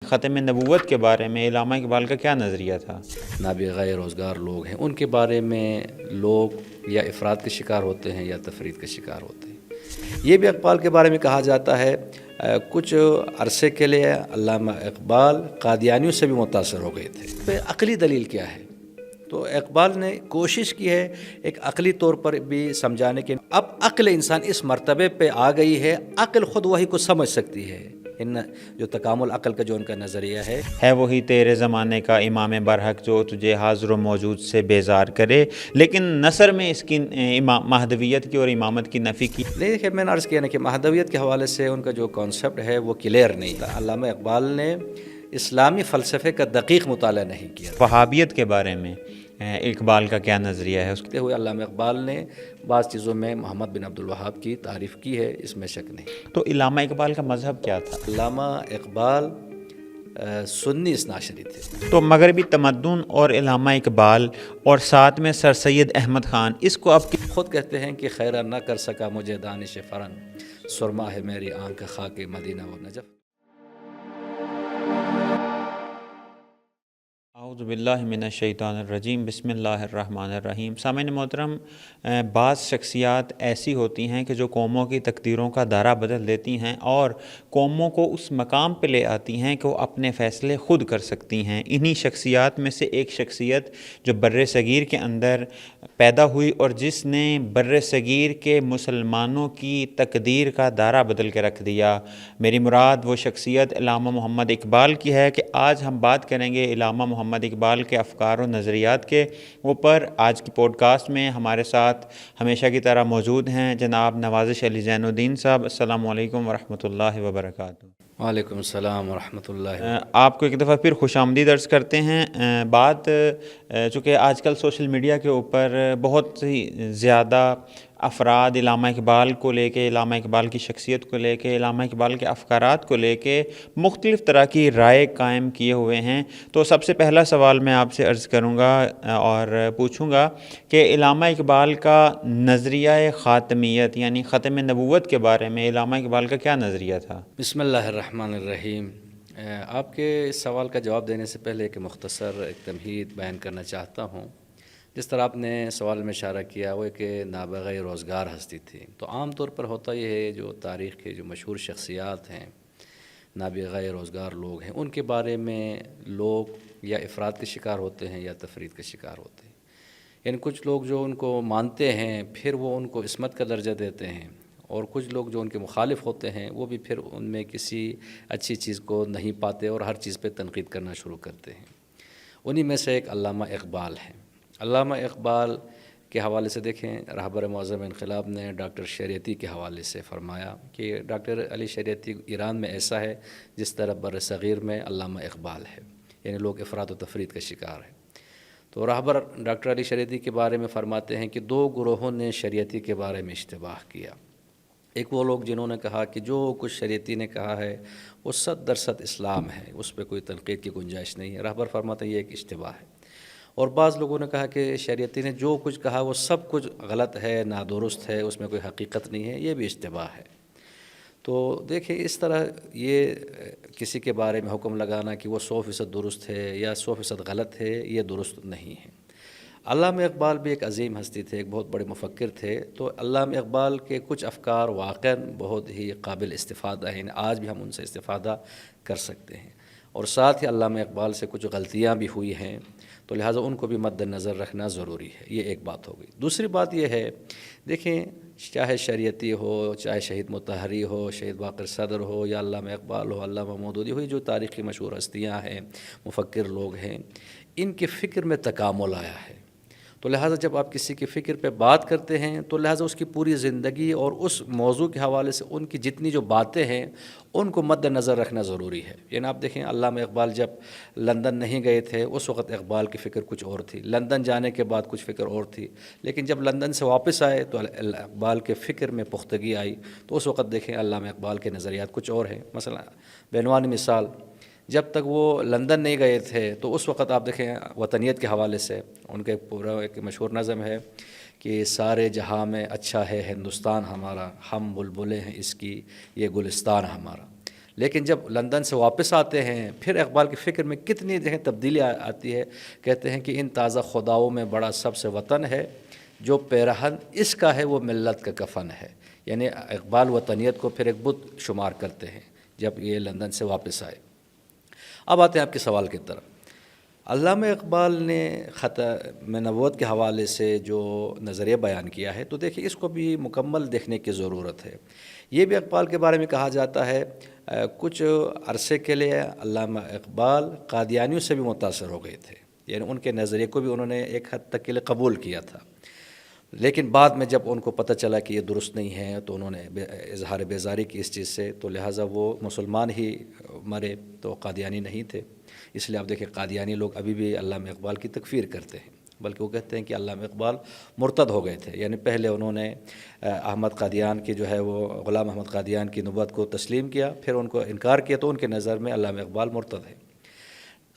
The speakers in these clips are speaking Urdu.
ختم نبوت کے بارے میں علامہ اقبال کا کیا نظریہ تھا؟ نابغہ روزگار لوگ ہیں، ان کے بارے میں لوگ یا افراد کے شکار ہوتے ہیں یا تفرید کے شکار ہوتے ہیں۔ یہ بھی اقبال کے بارے میں کہا جاتا ہے کچھ عرصے کے لیے علامہ اقبال قادیانیوں سے بھی متاثر ہو گئے تھے۔ تو عقلی دلیل کیا ہے؟ تو اقبال نے کوشش کی ہے ایک عقلی طور پر بھی سمجھانے کے، اب عقل انسان اس مرتبے پہ آ گئی ہے، عقل خود وہی کو سمجھ سکتی ہے۔ ان جو تکامل عقل کا جو ان کا نظریہ ہے وہی تیرے زمانے کا امام برحق جو تجھے حاضر و موجود سے بیزار کرے، لیکن نثر میں اس کی مہدویت کی اور امامت کی نفی کی۔ لیکن میں نے عرض کیا نا کہ مہدویت کے حوالے سے ان کا جو کانسیپٹ ہے وہ کلیئر نہیں تھا۔ علامہ اقبال نے اسلامی فلسفے کا دقیق مطالعہ نہیں کیا۔ وہابیت کے بارے میں اقبال کا کیا نظریہ ہے؟ کہتے ہوئے علامہ اقبال نے بعض چیزوں میں محمد بن عبد الوہاب کی تعریف کی ہے، اس میں شک نہیں۔ تو علامہ اقبال کا مذہب کیا تھا؟ علامہ اقبال سنی اثناعشری تھے۔ تو مغربی تمدن اور علامہ اقبال اور ساتھ میں سر سید احمد خان، اس کو اب خود کہتے ہیں کہ خیرہ نہ کر سکا مجھے دانش فرن، سرما ہے میری آنکھ خاک مدینہ و نجف۔ اعوذ باللہ من الشیطان الرجیم، بسم اللہ الرحمن الرحیم۔ سامعین محترم، بعض شخصیات ایسی ہوتی ہیں کہ جو قوموں کی تقدیروں کا دائرہ بدل دیتی ہیں اور قوموں کو اس مقام پہ لے آتی ہیں کہ وہ اپنے فیصلے خود کر سکتی ہیں۔ انہی شخصیات میں سے ایک شخصیت جو بر صغیر کے اندر پیدا ہوئی اور جس نے بر صغیر کے مسلمانوں کی تقدیر کا دائرہ بدل کے رکھ دیا، میری مراد وہ شخصیت علامہ محمد اقبال کی ہے کہ آج ہم بات کریں گے علامہ محمد اقبال کے افکار و نظریات کے اوپر۔ آج کی پوڈ کاسٹ میں ہمارے ساتھ ہمیشہ کی طرح موجود ہیں جناب نوازش علی زین الدین صاحب۔ السلام علیکم ورحمۃ اللہ وبرکاتہ۔ وعلیکم السلام ورحمۃ اللہ۔ آپ کو ایک دفعہ پھر خوش آمدید عرض کرتے ہیں۔ بات چونکہ آج کل سوشل میڈیا کے اوپر بہت ہی زیادہ افراد علامہ اقبال کو لے کے، علامہ اقبال کی شخصیت کو لے کے، علامہ اقبال کے افکارات کو لے کے مختلف طرح کی رائے قائم کیے ہوئے ہیں۔ تو سب سے پہلا سوال میں آپ سے عرض کروں گا اور پوچھوں گا کہ علامہ اقبال کا نظریہ خاتمیت یعنی ختم نبوت کے بارے میں علامہ اقبال کا کیا نظریہ تھا؟ بسم اللہ الرحمن الرحیم۔ آپ کے اس سوال کا جواب دینے سے پہلے ایک مختصر ایک تمہید بیان کرنا چاہتا ہوں۔ جس طرح آپ نے سوال میں اشارہ کیا وہ کہ نابغہ روزگار ہستی تھی، تو عام طور پر ہوتا یہ ہے جو تاریخ کے جو مشہور شخصیات ہیں، نابغہ روزگار لوگ ہیں، ان کے بارے میں لوگ یا افراد کے شکار ہوتے ہیں یا تفرید کے شکار ہوتے ہیں۔ یعنی کچھ لوگ جو ان کو مانتے ہیں پھر وہ ان کو عصمت کا درجہ دیتے ہیں، اور کچھ لوگ جو ان کے مخالف ہوتے ہیں وہ بھی پھر ان میں کسی اچھی چیز کو نہیں پاتے اور ہر چیز پہ تنقید کرنا شروع کرتے ہیں۔ انہی میں سے ایک علامہ اقبال ہے۔ علامہ اقبال کے حوالے سے دیکھیں، رہبر معظم انقلاب نے ڈاکٹر شریعتی کے حوالے سے فرمایا کہ ڈاکٹر علی شریعتی ایران میں ایسا ہے جس طرح بر صغیر میں علامہ اقبال ہے، یعنی لوگ افراد و تفرید کا شکار ہیں۔ تو رہبر ڈاکٹر علی شریعتی کے بارے میں فرماتے ہیں کہ دو گروہوں نے شریعتی کے بارے میں اشتباہ کیا۔ ایک وہ لوگ جنہوں نے کہا کہ جو کچھ شریعتی نے کہا ہے وہ 100% اسلام ہے، اس پہ کوئی تنقید کی گنجائش نہیں ہے۔ رہبر فرماتے ہیں یہ ایک اشتباہ ہے۔ اور بعض لوگوں نے کہا کہ شریعتی نے جو کچھ کہا وہ سب کچھ غلط ہے، نادرست ہے، اس میں کوئی حقیقت نہیں ہے، یہ بھی اشتباہ ہے۔ تو دیکھیں اس طرح یہ کسی کے بارے میں حکم لگانا کہ وہ 100% درست ہے یا 100% غلط ہے، یہ درست نہیں ہے۔ علامہ اقبال بھی ایک عظیم ہستی تھے، ایک بہت بڑے مفکر تھے۔ تو علامہ اقبال کے کچھ افکار واقعاً بہت ہی قابل استفادہ ہیں، آج بھی ہم ان سے استفادہ کر سکتے ہیں۔ اور ساتھ ہی علامہ اقبال سے کچھ غلطیاں بھی ہوئی ہیں، تو لہٰذا ان کو بھی مد نظر رکھنا ضروری ہے۔ یہ ایک بات ہو گئی۔ دوسری بات یہ ہے، دیکھیں چاہے شریعتی ہو، چاہے شہید مطہری ہو، شہید باقر صدر ہو، یا علامہ اقبال ہو، علامہ مودودی ہو، جو تاریخی مشہور ہستیاں ہیں، مفکر لوگ ہیں، ان کے فکر میں تکامل آیا ہے۔ تو لہٰذا جب آپ کسی کی فکر پہ بات کرتے ہیں تو لہٰذا اس کی پوری زندگی اور اس موضوع کے حوالے سے ان کی جتنی جو باتیں ہیں ان کو مد نظر رکھنا ضروری ہے۔ یعنی آپ دیکھیں علامہ اقبال جب لندن نہیں گئے تھے اس وقت اقبال کی فکر کچھ اور تھی، لندن جانے کے بعد کچھ فکر اور تھی، لیکن جب لندن سے واپس آئے تو اقبال کے فکر میں پختگی آئی، تو اس وقت دیکھیں علامہ اقبال کے نظریات کچھ اور ہیں۔ مثلا بعنوان مثال، جب تک وہ لندن نہیں گئے تھے تو اس وقت آپ دیکھیں وطنیت کے حوالے سے ان کا پورا ایک مشہور نظم ہے کہ سارے جہاں میں اچھا ہے ہندوستان ہمارا، ہم بلبلیں ہیں اس کی یہ گلستان ہمارا۔ لیکن جب لندن سے واپس آتے ہیں پھر اقبال کی فکر میں کتنی جو ہے تبدیلی آتی ہے. کہتے ہیں کہ ان تازہ خداؤں میں بڑا سب سے وطن ہے، جو پیرہن اس کا ہے وہ ملت کا کفن ہے. یعنی اقبال وطنیت کو پھر ایک بت شمار کرتے ہیں جب یہ لندن سے واپس آئے. اب آتے ہیں آپ کے سوال کی طرف. علامہ اقبال نے ختم نبوت کے حوالے سے جو نظریہ بیان کیا ہے تو دیکھیں اس کو بھی مکمل دیکھنے کی ضرورت ہے. یہ بھی اقبال کے بارے میں کہا جاتا ہے کچھ عرصے کے لیے علامہ اقبال قادیانیوں سے بھی متاثر ہو گئے تھے، یعنی ان کے نظریے کو بھی انہوں نے ایک حد تک کے لیے قبول کیا تھا. لیکن بعد میں جب ان کو پتہ چلا کہ یہ درست نہیں ہے تو انہوں نے اظہار بیزاری کی اس چیز سے، تو لہٰذا وہ مسلمان ہی مرے، تو قادیانی نہیں تھے. اس لیے آپ دیکھیں قادیانی لوگ ابھی بھی علامہ اقبال کی تکفیر کرتے ہیں، بلکہ وہ کہتے ہیں کہ علامہ اقبال مرتد ہو گئے تھے. یعنی پہلے انہوں نے احمد قادیان کی جو ہے وہ غلام احمد قادیان کی نبوت کو تسلیم کیا، پھر ان کو انکار کیا، تو ان کے نظر میں علامہ اقبال مرتد ہے.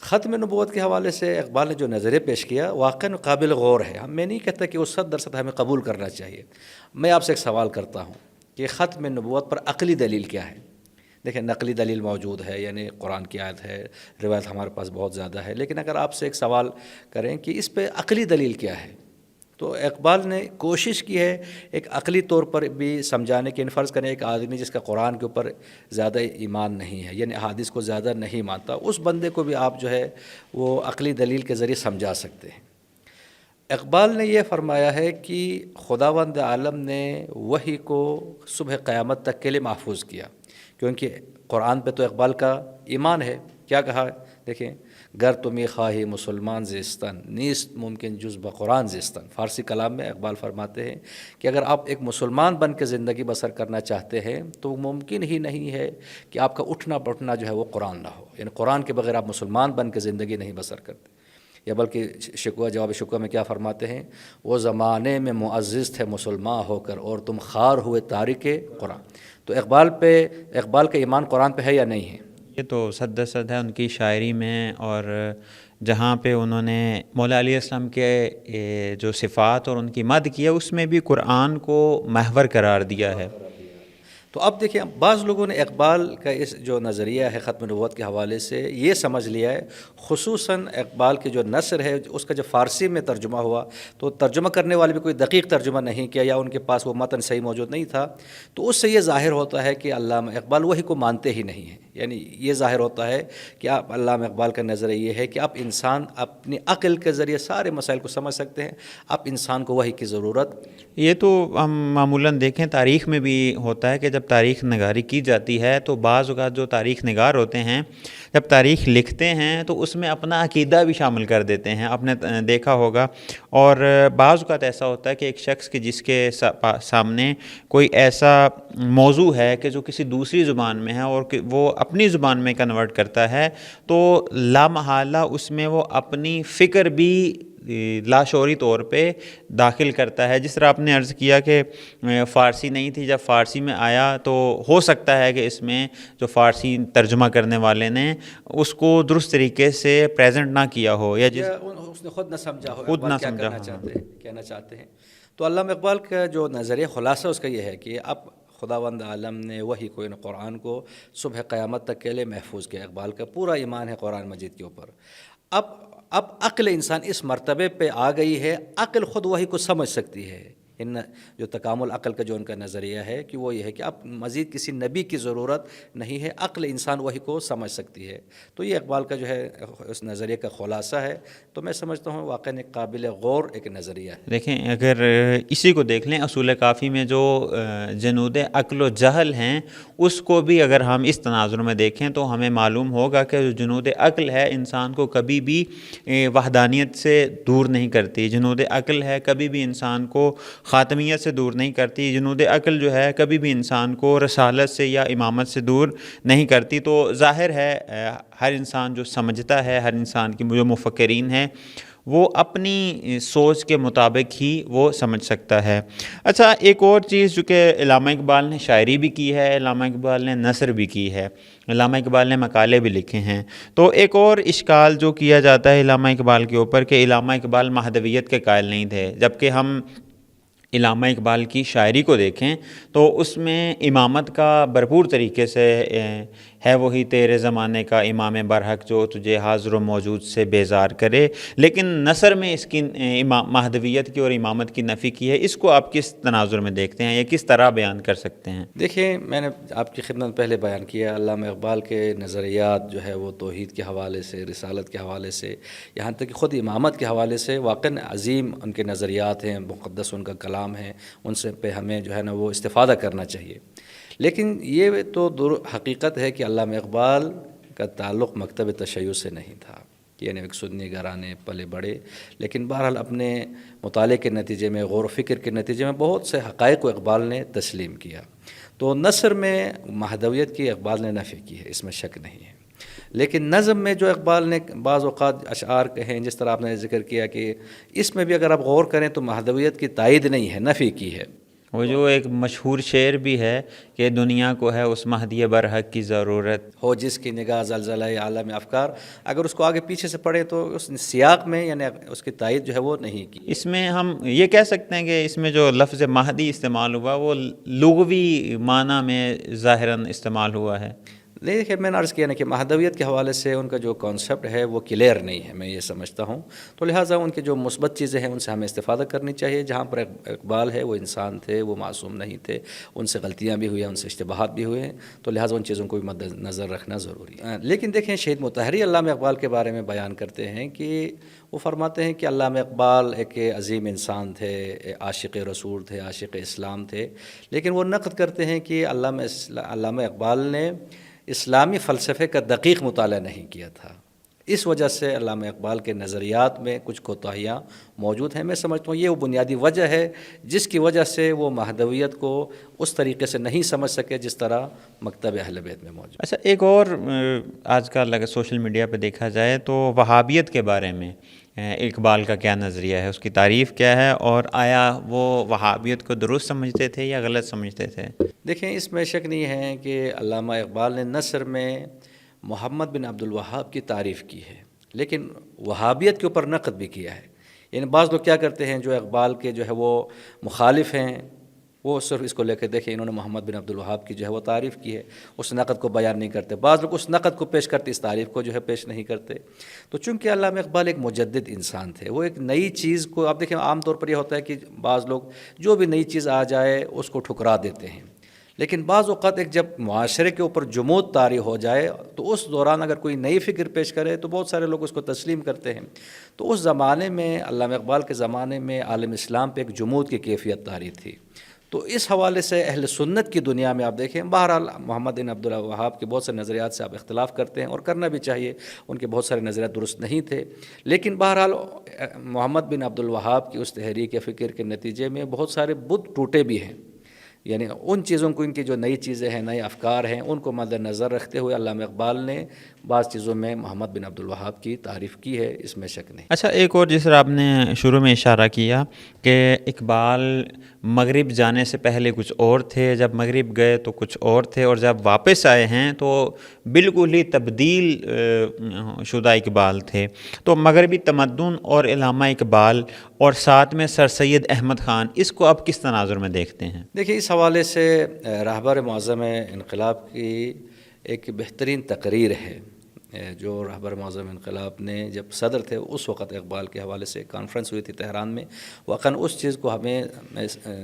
ختم نبوت کے حوالے سے اقبال نے جو نظریہ پیش کیا واقعاً قابل غور ہے. میں نہیں کہتا کہ وہ 100% ہمیں قبول کرنا چاہیے. میں آپ سے ایک سوال کرتا ہوں کہ ختم نبوت پر عقلی دلیل کیا ہے؟ دیکھیں نقلی دلیل موجود ہے، یعنی قرآن کی آیت ہے، روایت ہمارے پاس بہت زیادہ ہے، لیکن اگر آپ سے ایک سوال کریں کہ اس پہ عقلی دلیل کیا ہے تو اقبال نے کوشش کی ہے ایک عقلی طور پر بھی سمجھانے کی. فرض کریں ایک آدمی جس کا قرآن کے اوپر زیادہ ایمان نہیں ہے، یعنی احادیث کو زیادہ نہیں مانتا، اس بندے کو بھی آپ جو ہے وہ عقلی دلیل کے ذریعے سمجھا سکتے ہیں. اقبال نے یہ فرمایا ہے کہ خداوند عالم نے وحی کو صبح قیامت تک کے لیے محفوظ کیا، کیونکہ قرآن پہ تو اقبال کا ایمان ہے. کیا کہا دیکھیں، گر تمہیں خواہی مسلمان زیستن نیست ممکن جز بقرآن زیستن. فارسی کلام میں اقبال فرماتے ہیں کہ اگر آپ ایک مسلمان بن کے زندگی بسر کرنا چاہتے ہیں تو ممکن ہی نہیں ہے کہ آپ کا اٹھنا بیٹھنا جو ہے وہ قرآن نہ ہو. یعنی قرآن کے بغیر آپ مسلمان بن کے زندگی نہیں بسر کرتے. یا بلکہ شکوہ جواب شکوہ میں کیا فرماتے ہیں، وہ زمانے میں معزز تھے مسلمان ہو کر اور تم خار ہوئے تارک قرآن. تو اقبال کا ایمان قرآن پہ ہے یا نہیں ہے؟ یہ تو صد صد ہے ان کی شاعری میں، اور جہاں پہ انہوں نے مولا علیہ السلام کے جو صفات اور ان کی مدح کی ہے اس میں بھی قرآن کو محور قرار دیا ہے. تو اب دیکھیں بعض لوگوں نے اقبال کا اس جو نظریہ ہے ختم نبوت کے حوالے سے یہ سمجھ لیا ہے، خصوصاً اقبال کے جو نثر ہے اس کا جو فارسی میں ترجمہ ہوا تو ترجمہ کرنے والے بھی کوئی دقیق ترجمہ نہیں کیا یا ان کے پاس وہ متن صحیح موجود نہیں تھا، تو اس سے یہ ظاہر ہوتا ہے کہ علامہ اقبال وحی کو مانتے ہی نہیں ہیں. یعنی یہ ظاہر ہوتا ہے کہ آپ علامہ اقبال کا نظریہ یہ ہے کہ آپ انسان اپنی عقل کے ذریعے سارے مسائل کو سمجھ سکتے ہیں، آپ انسان کو وحی کی ضرورت. یہ تو ہم معمولاً دیکھیں تاریخ میں بھی ہوتا ہے کہ جب تاریخ نگاری کی جاتی ہے تو بعض اوقات جو تاریخ نگار ہوتے ہیں جب تاریخ لکھتے ہیں تو اس میں اپنا عقیدہ بھی شامل کر دیتے ہیں. آپ نے دیکھا ہوگا، اور بعض اوقات ایسا ہوتا ہے کہ ایک شخص کی جس کے سامنے کوئی ایسا موضوع ہے کہ جو کسی دوسری زبان میں ہے اور وہ اپنی زبان میں کنورٹ کرتا ہے تو لامحالہ اس میں وہ اپنی فکر بھی لاشعوری طور پہ داخل کرتا ہے. جس طرح آپ نے عرض کیا کہ فارسی نہیں تھی، جب فارسی میں آیا تو ہو سکتا ہے کہ اس میں جو فارسی ترجمہ کرنے والے نے اس کو درست طریقے سے پریزنٹ نہ کیا ہو یا اس نے خود نہ سمجھا ہو خود نہ کیا سمجھا کہنا چاہتے ہیں. تو علامہ اقبال کا جو نظریہ خلاصہ اس کا یہ ہے کہ اب خداوند عالم نے وحی کو ان قرآن کو صبح قیامت تک کے لیے محفوظ کیا. اقبال کا پورا ایمان ہے قرآن مجید کے اوپر. اب عقل انسان اس مرتبے پہ آ گئی ہے، عقل خود وحی کو سمجھ سکتی ہے. ان جو تکامل عقل کا جو ان کا نظریہ ہے کہ وہ یہ ہے کہ اب مزید کسی نبی کی ضرورت نہیں ہے، عقل انسان وحی کو سمجھ سکتی ہے. تو یہ اقبال کا جو ہے اس نظریے کا خلاصہ ہے. تو میں سمجھتا ہوں واقعاً ایک قابل غور ایک نظریہ ہے. دیکھیں اگر اسی کو دیکھ لیں اصول کافی میں جو جنود عقل و جہل ہیں اس کو بھی اگر ہم اس تناظر میں دیکھیں تو ہمیں معلوم ہوگا کہ جو جنود عقل ہے انسان کو کبھی بھی وحدانیت سے دور نہیں کرتی. جنود عقل ہے کبھی بھی انسان کو خاتمیت سے دور نہیں کرتی. جنود عقل جو ہے کبھی بھی انسان کو رسالت سے یا امامت سے دور نہیں کرتی. تو ظاہر ہے ہر انسان جو سمجھتا ہے، ہر انسان کی جو مفکرین ہیں وہ اپنی سوچ کے مطابق ہی وہ سمجھ سکتا ہے. اچھا ایک اور چیز جو کہ علامہ اقبال نے شاعری بھی کی ہے، علامہ اقبال نے نثر بھی کی ہے، علامہ اقبال نے مقالے بھی لکھے ہیں. تو ایک اور اشکال جو کیا جاتا ہے علامہ اقبال کے اوپر کہ علامہ اقبال مہدویت کے قائل نہیں تھے، جبکہ ہم علامہ اقبال کی شاعری کو دیکھیں تو اس میں امامت کا بھرپور طریقے سے ہے وہی تیرے زمانے کا امام برحق جو تجھے حاضر و موجود سے بیزار کرے، لیکن نثر میں اس کی مہدویت کی اور امامت کی نفی کی ہے۔ اس کو آپ کس تناظر میں دیکھتے ہیں یا کس طرح بیان کر سکتے ہیں؟ دیکھیں، میں نے آپ کی خدمت پہلے بیان کیا، علامہ اقبال کے نظریات جو ہے وہ توحید کے حوالے سے، رسالت کے حوالے سے، یہاں تک کہ خود امامت کے حوالے سے واقعاً عظیم ان کے نظریات ہیں، مقدس ان کا کلام ہے، ان سے پہ ہمیں جو ہے نا وہ استفادہ کرنا چاہیے۔ لیکن یہ تو حقیقت ہے کہ علامہ اقبال کا تعلق مکتب تشیع سے نہیں تھا، یعنی ایک سنی گھرانے پلے بڑے، لیکن بہرحال اپنے مطالعے کے نتیجے میں، غور و فکر کے نتیجے میں بہت سے حقائق کو اقبال نے تسلیم کیا۔ تو نثر میں مہدویت کی اقبال نے نفی کی ہے، اس میں شک نہیں ہے، لیکن نظم میں جو اقبال نے بعض اوقات اشعار کہیں، جس طرح آپ نے ذکر کیا کہ اس میں بھی اگر آپ غور کریں تو مہدویت کی تائید نہیں ہے، نفی کی ہے۔ وہ جو ایک مشہور شعر بھی ہے کہ دنیا کو ہے اس مہدی برحق کی ضرورت، ہو جس کی نگاہ زلزلہ عالم افکار، اگر اس کو آگے پیچھے سے پڑھیں تو اس سیاق میں یعنی اس کی تائید جو ہے وہ نہیں کی۔ اس میں ہم یہ کہہ سکتے ہیں کہ اس میں جو لفظ مہدی استعمال ہوا وہ لغوی معنی میں ظاہراً استعمال ہوا ہے۔ دیکھیے، میں نے عرض کیا نا کہ مہدویت کے حوالے سے ان کا جو کانسیپٹ ہے وہ کلیئر نہیں ہے، میں یہ سمجھتا ہوں، تو لہٰذا ان کی جو مثبت چیزیں ہیں ان سے ہمیں استفادہ کرنی چاہیے۔ جہاں پر اقبال ہے وہ انسان تھے، وہ معصوم نہیں تھے، ان سے غلطیاں بھی ہوئی ہیں، ان سے اشتباہات بھی ہوئے ہیں، تو لہٰذا ان چیزوں کو بھی مد نظر رکھنا ضروری ہے۔ لیکن دیکھیں، شہید مطہری علامہ اقبال کے بارے میں بیان کرتے ہیں کہ وہ فرماتے ہیں کہ علامہ اقبال ایک عظیم انسان تھے، عاشق رسول تھے، عاشق اسلام تھے، لیکن وہ نقد کرتے ہیں کہ علامہ اقبال نے اسلامی فلسفے کا دقیق مطالعہ نہیں کیا تھا، اس وجہ سے علامہ اقبال کے نظریات میں کچھ کوتاہیاں موجود ہیں۔ میں سمجھتا ہوں یہ وہ بنیادی وجہ ہے جس کی وجہ سے وہ مہدویت کو اس طریقے سے نہیں سمجھ سکے جس طرح مکتب اہل بیت میں موجود۔ اچھا، ایک اور آج کل اگر سوشل میڈیا پہ دیکھا جائے تو وہابیت کے بارے میں اقبال کا کیا نظریہ ہے، اس کی تعریف کیا ہے، اور آیا وہ وہابیت کو درست سمجھتے تھے یا غلط سمجھتے تھے؟ دیکھیں، اس میں شک نہیں ہے کہ علامہ اقبال نے نثر میں محمد بن عبد الوہاب کی تعریف کی ہے، لیکن وہابیت کے اوپر نقد بھی کیا ہے۔ یعنی بعض لوگ کیا کرتے ہیں جو اقبال کے جو ہے وہ مخالف ہیں، وہ صرف اس کو لے کے دیکھیں انہوں نے محمد بن عبد الوہاب کی جو ہے وہ تعریف کی ہے، اس نقد کو بیان نہیں کرتے۔ بعض لوگ اس نقد کو پیش کرتے، اس تعریف کو جو ہے پیش نہیں کرتے۔ تو چونکہ علامہ اقبال ایک مجدد انسان تھے، وہ ایک نئی چیز کو، آپ دیکھیں عام طور پر یہ ہوتا ہے کہ بعض لوگ جو بھی نئی چیز آ جائے اس کو ٹھکرا دیتے ہیں، لیکن بعض اوقات ایک جب معاشرے کے اوپر جمود طاری ہو جائے تو اس دوران اگر کوئی نئی فکر پیش کرے تو بہت سارے لوگ اس کو تسلیم کرتے ہیں۔ تو اس زمانے میں، علامہ اقبال کے زمانے میں، عالم اسلام پہ ایک جمود کی کیفیت طاری تھی۔ تو اس حوالے سے اہل سنت کی دنیا میں آپ دیکھیں، بہرحال محمد بن عبد الوہاب کے بہت سے نظریات سے آپ اختلاف کرتے ہیں اور کرنا بھی چاہیے، ان کے بہت سارے نظریات درست نہیں تھے، لیکن بہرحال محمد بن عبد الوہاب کی اس تحریک فکر کے نتیجے میں بہت سارے بت ٹوٹے بھی ہیں۔ یعنی ان چیزوں کو، ان کی جو نئی چیزیں ہیں، نئے افکار ہیں، ان کو مد نظر رکھتے ہوئے علامہ اقبال نے بعض چیزوں میں محمد بن عبد الوہاب کی تعریف کی ہے، اس میں شک نہیں۔ اچھا، ایک اور جس طرح آپ نے شروع میں اشارہ کیا کہ اقبال مغرب جانے سے پہلے کچھ اور تھے، جب مغرب گئے تو کچھ اور تھے، اور جب واپس آئے ہیں تو بالکل ہی تبدیل شدہ اقبال تھے۔ تو مغربی تمدن اور علامہ اقبال اور ساتھ میں سر سید احمد خان، اس کو آپ کس تناظر میں دیکھتے ہیں؟ دیکھیے، اس حوالے سے رہبر معظم انقلاب کی ایک بہترین تقریر ہے، جو رہبر معظم انقلاب نے جب صدر تھے اس وقت اقبال کے حوالے سے کانفرنس ہوئی تھی تہران میں۔ واقعاً اس چیز کو میں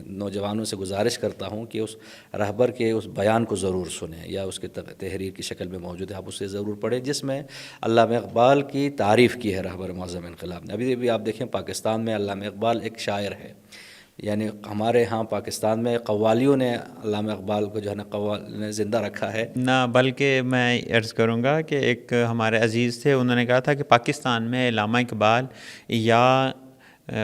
نوجوانوں سے گزارش کرتا ہوں کہ اس رہبر کے اس بیان کو ضرور سنیں، یا اس کے تحریر کی شکل میں موجود ہے، آپ اسے ضرور پڑھیں، جس میں علامہ اقبال کی تعریف کی ہے رہبر معظم انقلاب نے۔ ابھی بھی آپ دیکھیں، پاکستان میں علامہ اقبال ایک شاعر ہے، یعنی ہمارے ہاں پاکستان میں قوالیوں نے علامہ اقبال کو جو ہے نا قوال نے زندہ رکھا ہے۔ نہ، بلکہ میں عرض کروں گا کہ ایک ہمارے عزیز تھے، انہوں نے کہا تھا کہ پاکستان میں علامہ اقبال یا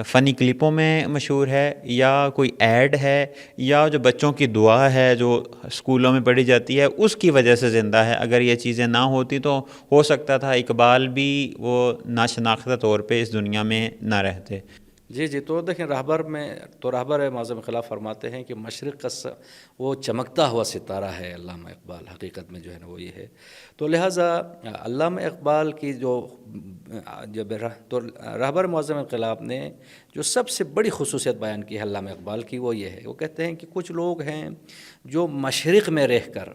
فنی کلپوں میں مشہور ہے، یا کوئی ایڈ ہے، یا جو بچوں کی دعا ہے جو اسکولوں میں پڑھی جاتی ہے اس کی وجہ سے زندہ ہے۔ اگر یہ چیزیں نہ ہوتی تو ہو سکتا تھا اقبال بھی وہ ناشناختہ طور پہ اس دنیا میں نہ رہتے۔ جی، تو دیکھیں، رہبر معظم انقلاب فرماتے ہیں کہ مشرق کا وہ چمکتا ہوا ستارہ ہے علامہ اقبال، حقیقت میں جو ہے نا وہ یہ ہے۔ تو لہٰذا علامہ اقبال کی جو رہبر معظم انقلاب نے جو سب سے بڑی خصوصیت بیان کی ہے علامہ اقبال کی، وہ یہ ہے، وہ کہتے ہیں کہ کچھ لوگ ہیں جو مشرق میں رہ کر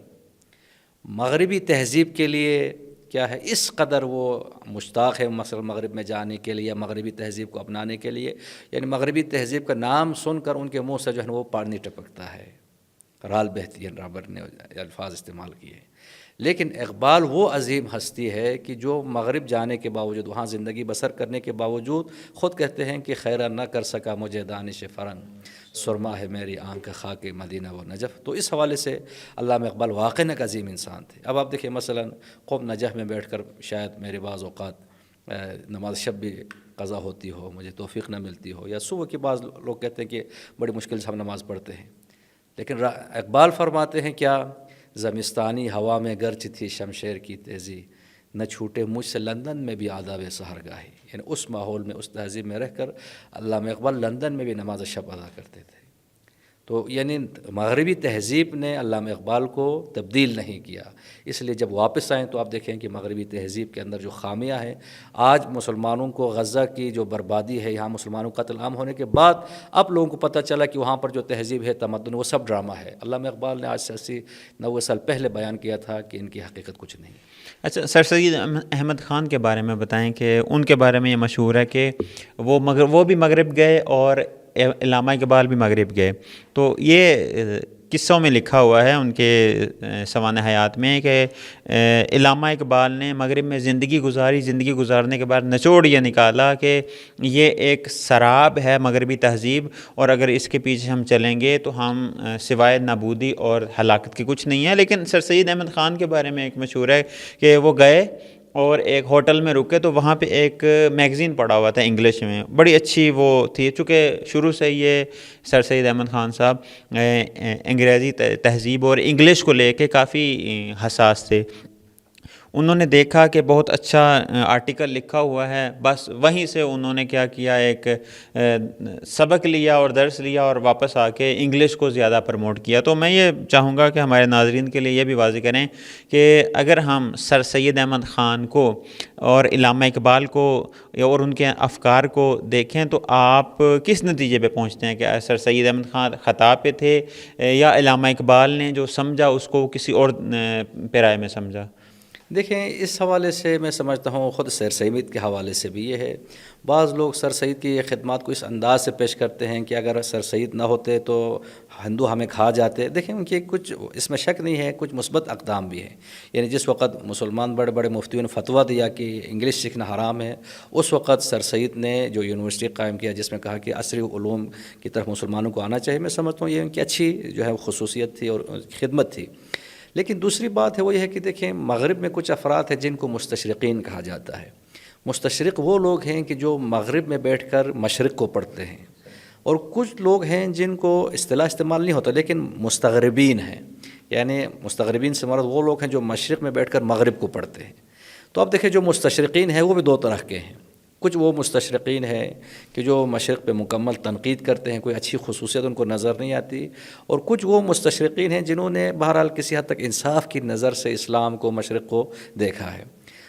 مغربی تہذیب کے لیے کیا ہے اس قدر وہ مشتاق ہے مثلا مغرب میں جانے کے لیے یا مغربی تہذیب کو اپنانے کے لیے، یعنی مغربی تہذیب کا نام سن کر ان کے منہ سے جو ہے نا وہ پانی ٹپکتا ہے۔ رال بہتی ہے، رابر نے الفاظ استعمال کیے۔ لیکن اقبال وہ عظیم ہستی ہے کہ جو مغرب جانے کے باوجود، وہاں زندگی بسر کرنے کے باوجود خود کہتے ہیں کہ خیرہ نہ کر سکا مجھے دانش فرنگ، سرما ہے میری آنکھ خاک مدینہ و نجف۔ تو اس حوالے سے علامہ اقبال واقعی ایک عظیم انسان تھے۔ اب آپ دیکھیں مثلا قم نجف میں بیٹھ کر شاید میرے بعض اوقات نماز شب بھی قضا ہوتی ہو، مجھے توفیق نہ ملتی ہو، یا صبح کے بعض لوگ کہتے ہیں کہ بڑی مشکل سے ہم نماز پڑھتے ہیں، لیکن اقبال فرماتے ہیں کیا، زمستانی ہوا میں گرچ تھی شمشیر کی تیزی، نہ چھوٹے مجھ سے لندن میں بھی آداب سحرگاہی۔ یعنی اس ماحول میں، اس تہذیب میں رہ کر علامہ اقبال لندن میں بھی نماز شب ادا کرتے تھے۔ تو یعنی مغربی تہذیب نے علامہ اقبال کو تبدیل نہیں کیا، اس لیے جب واپس آئیں تو آپ دیکھیں کہ مغربی تہذیب کے اندر جو خامیاں ہیں، آج مسلمانوں کو غزہ کی جو بربادی ہے، یہاں مسلمانوں کا قتل عام ہونے کے بعد اب لوگوں کو پتہ چلا کہ وہاں پر جو تہذیب ہے، تمدن، وہ سب ڈرامہ ہے۔ علامہ اقبال نے آج سے 80-90 سال پہلے بیان کیا تھا کہ ان کی حقیقت کچھ نہیں۔ اچھا، سر سید احمد خان کے بارے میں بتائیں کہ ان کے بارے میں یہ مشہور ہے کہ وہ بھی مغرب گئے اور علامہ اقبال بھی مغرب گئے، تو یہ قصوں میں لکھا ہوا ہے ان کے سوانح حیات میں کہ علامہ اقبال نے مغرب میں زندگی گزاری، زندگی گزارنے کے بعد نچوڑ یہ نکالا کہ یہ ایک سراب ہے مغربی تہذیب، اور اگر اس کے پیچھے ہم چلیں گے تو ہم سوائے نابودی اور ہلاکت کی کچھ نہیں ہے۔ لیکن سر سید احمد خان کے بارے میں ایک مشہور ہے کہ وہ گئے اور ایک ہوٹل میں رکے تو وہاں پہ ایک میگزین پڑا ہوا تھا انگلش میں، بڑی اچھی وہ تھی، چونکہ شروع سے یہ سر سید احمد خان صاحب انگریزی تہذیب اور انگلش کو لے کے کافی حساس تھے۔ انہوں نے دیکھا کہ بہت اچھا آرٹیکل لکھا ہوا ہے، بس وہیں سے انہوں نے کیا کیا، ایک سبق لیا اور درس لیا اور واپس آ کے انگلش کو زیادہ پروموٹ کیا۔ تو میں یہ چاہوں گا کہ ہمارے ناظرین کے لیے یہ بھی واضح کریں کہ اگر ہم سر سید احمد خان کو اور علامہ اقبال کو اور ان کے افکار کو دیکھیں تو آپ کس نتیجے پہ پہنچتے ہیں کہ سر سید احمد خان خطا پہ تھے یا علامہ اقبال نے جو سمجھا اس کو کسی اور پیرائے میں سمجھا؟ دیکھیں اس حوالے سے میں سمجھتا ہوں، خود سر سید کے حوالے سے بھی یہ ہے، بعض لوگ سر سید کی یہ خدمات کو اس انداز سے پیش کرتے ہیں کہ اگر سر سید نہ ہوتے تو ہندو ہمیں کھا جاتے۔ دیکھیں ان کی کچھ اس میں شک نہیں ہے، کچھ مثبت اقدام بھی ہیں۔ یعنی جس وقت مسلمان بڑے بڑے مفتیوں نے فتویٰ دیا کہ انگلش سیکھنا حرام ہے، اس وقت سر سید نے جو یونیورسٹی قائم کیا جس میں کہا کہ عصری علوم کی طرف مسلمانوں کو آنا چاہیے، میں سمجھتا ہوں یہ ان کی اچھی جو ہے خصوصیت تھی اور خدمت تھی۔ لیکن دوسری بات ہے وہ یہ ہے کہ دیکھیں مغرب میں کچھ افراد ہیں جن کو مستشرقین کہا جاتا ہے۔ مستشرق وہ لوگ ہیں کہ جو مغرب میں بیٹھ کر مشرق کو پڑھتے ہیں، اور کچھ لوگ ہیں جن کو اصطلاح استعمال نہیں ہوتا لیکن مستغربین ہیں، یعنی مستغربین سے مراد وہ لوگ ہیں جو مشرق میں بیٹھ کر مغرب کو پڑھتے ہیں۔ تو اب دیکھیں جو مستشرقین ہیں وہ بھی دو طرح کے ہیں، کچھ وہ مستشرقین ہیں کہ جو مشرق پہ مکمل تنقید کرتے ہیں، کوئی اچھی خصوصیت ان کو نظر نہیں آتی، اور کچھ وہ مستشرقین ہیں جنہوں نے بہرحال کسی حد تک انصاف کی نظر سے اسلام کو، مشرق کو دیکھا ہے۔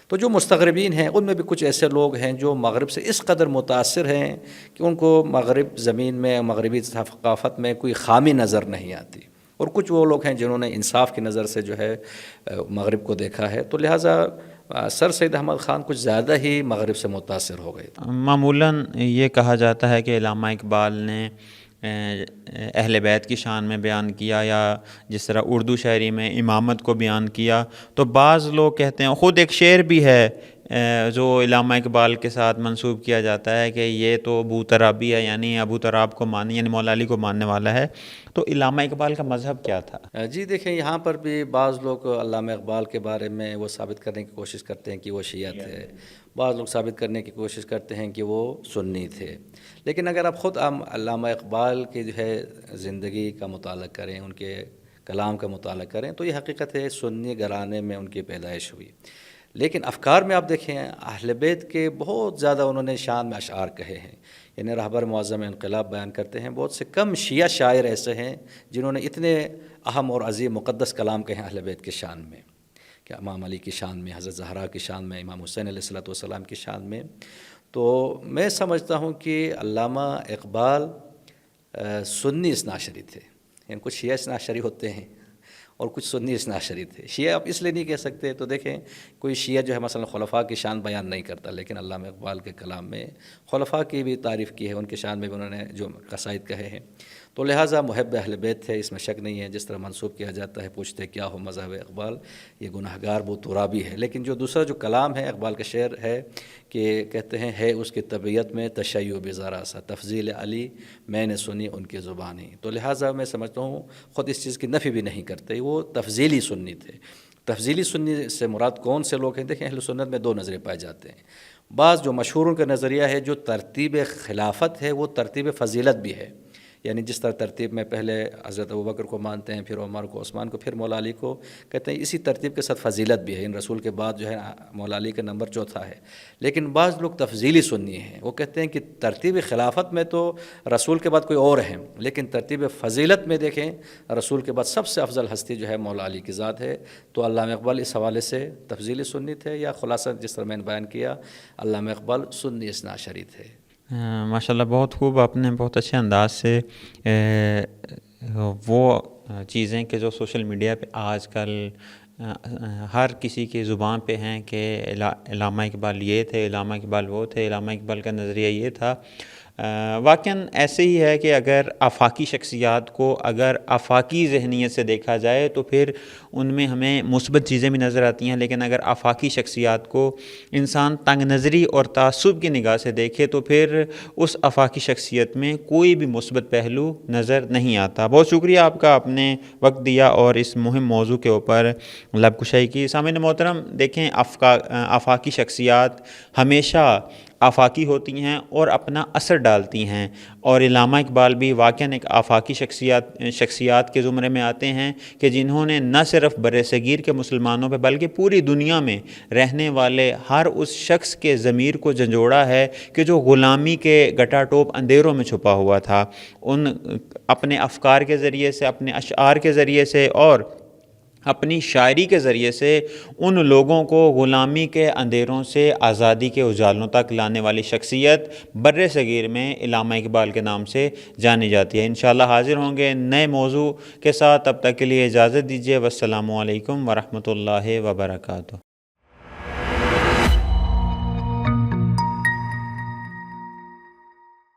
تو جو مستغربین ہیں ان میں بھی کچھ ایسے لوگ ہیں جو مغرب سے اس قدر متاثر ہیں کہ ان کو مغرب زمین میں، مغربی ثقافت میں کوئی خامی نظر نہیں آتی، اور کچھ وہ لوگ ہیں جنہوں نے انصاف کی نظر سے جو ہے مغرب کو دیکھا ہے۔ تو لہٰذا سر سید احمد خان کچھ زیادہ ہی مغرب سے متاثر ہو گئے تھے۔ معمولاً یہ کہا جاتا ہے کہ علامہ اقبال نے اہل بیت کی شان میں بیان کیا، یا جس طرح اردو شاعری میں امامت کو بیان کیا، تو بعض لوگ کہتے ہیں، خود ایک شعر بھی ہے جو علامہ اقبال کے ساتھ منسوب کیا جاتا ہے کہ یہ تو ابو ترابی ہے، یعنی ابو تراب کو ماننے، یعنی مولا علی کو ماننے والا ہے۔ تو علامہ اقبال کا مذہب کیا تھا؟ جی دیکھیں یہاں پر بھی بعض لوگ علامہ اقبال کے بارے میں وہ ثابت کرنے کی کوشش کرتے ہیں کہ وہ شیعہ تھے، بعض لوگ ثابت کرنے کی کوشش کرتے ہیں کہ وہ سنی تھے۔ لیکن اگر آپ خود علامہ اقبال کی جو ہے زندگی کا مطالعہ کریں، ان کے کلام کا مطالعہ کریں، تو یہ حقیقت ہے سنی گھرانے میں ان کی پیدائش ہوئی۔ لیکن افکار میں آپ دیکھیں اہل بیت کے بہت زیادہ انہوں نے شان میں اشعار کہے ہیں، یعنی رہبر معظم انقلاب بیان کرتے ہیں، بہت سے کم شیعہ شاعر ایسے ہیں جنہوں نے اتنے اہم اور عظیم مقدس کلام کہے ہیں اہل بیت کے شان میں، کہ امام علی کی شان میں، حضرت زہرا کی شان میں، امام حسین علیہ السلام کی شان میں۔ تو میں سمجھتا ہوں کہ علامہ اقبال سنی اثنا عشری تھے، یعنی کچھ شیعہ اثنا عشری ہوتے ہیں اور کچھ سنی اثنا عشری تھے۔ شیعہ آپ اس لیے نہیں کہہ سکتے، تو دیکھیں کوئی شیعہ جو ہے مثلا خلفاء کی شان بیان نہیں کرتا، لیکن علامہ اقبال کے کلام میں خلفاء کی بھی تعریف کی ہے، ان کی شان میں بھی انہوں نے جو قصائد کہے ہیں، تو لہٰذا محب اہل بیت تھے، اس میں شک نہیں ہے۔ جس طرح منسوب کیا جاتا ہے، پوچھتے کیا ہو مذہب اقبال، یہ گناہگار وہ ترابی ہے، لیکن جو دوسرا جو کلام ہے اقبال کا شعر ہے کہ کہتے ہیں ہے اس کی طبیعت میں تشیع ذرا سا، تفضیل علی میں نے سنی ان کی زبانی، تو لہٰذا میں سمجھتا ہوں خود اس چیز کی نفی بھی نہیں کرتے، وہ تفضیلی سنی تھے۔ تفضیلی سنی سے مراد کون سے لوگ ہیں؟ دیکھیں اہل سنت میں دو نظریے پائے جاتے ہیں۔ بعض جو مشہور ان کا نظریہ ہے جو ترتیب خلافت ہے وہ ترتیب فضیلت بھی ہے، یعنی جس طرح ترتیب میں پہلے حضرت ابوبکر کو مانتے ہیں، پھر عمر کو، عثمان کو، پھر مولا علی کو، کہتے ہیں اسی ترتیب کے ساتھ فضیلت بھی ہے، ان رسول کے بعد جو ہے مولا علی کا نمبر چوتھا ہے۔ لیکن بعض لوگ تفضیلی سنی ہیں، وہ کہتے ہیں کہ ترتیب خلافت میں تو رسول کے بعد کوئی اور ہیں، لیکن ترتیب فضیلت میں دیکھیں رسول کے بعد سب سے افضل ہستی جو ہے مولا علی کی ذات ہے۔ تو علامہ اقبال اس حوالے سے تفضیلی سنی تھے، یا خلاصہ جس طرح میں نے بیان کیا علامہ اقبال سنی اثنا عشری تھے۔ ماشاء اللہ، بہت خوب، آپ نے بہت اچھے انداز سے وہ چیزیں کہ جو سوشل میڈیا پہ آج کل ہر کسی کی زبان پہ ہیں کہ علامہ اقبال یہ تھے، علامہ اقبال وہ تھے، علامہ اقبال کا نظریہ یہ تھا، واقعاً ایسے ہی ہے کہ اگر آفاقی شخصیات کو اگر آفاقی ذہنیت سے دیکھا جائے تو پھر ان میں ہمیں مثبت چیزیں بھی نظر آتی ہیں، لیکن اگر آفاقی شخصیات کو انسان تنگ نظری اور تعصب کی نگاہ سے دیکھے تو پھر اس آفاقی شخصیت میں کوئی بھی مثبت پہلو نظر نہیں آتا۔ بہت شکریہ آپ کا، آپ نے وقت دیا اور اس مہم موضوع کے اوپر لب کشائی کی۔ سامعین محترم، دیکھیں آفاقی شخصیات ہمیشہ آفاقی ہوتی ہیں اور اپنا اثر ڈالتی ہیں، اور علامہ اقبال بھی واقعاً ایک آفاقی شخصیات کے زمرے میں آتے ہیں کہ جنہوں نے نہ صرف بر صغیر کے مسلمانوں پہ بلکہ پوری دنیا میں رہنے والے ہر اس شخص کے ضمیر کو جھنجھوڑا ہے کہ جو غلامی کے گٹا ٹوپ اندھیروں میں چھپا ہوا تھا۔ ان اپنے افکار کے ذریعے سے، اپنے اشعار کے ذریعے سے اور اپنی شاعری کے ذریعے سے ان لوگوں کو غلامی کے اندھیروں سے آزادی کے اجالوں تک لانے والی شخصیت بر صغیر میں علامہ اقبال کے نام سے جانی جاتی ہے۔ انشاءاللہ حاضر ہوں گے نئے موضوع کے ساتھ، تب تک کے لیے اجازت دیجیے۔ والسلام علیکم ورحمۃ اللہ وبرکاتہ۔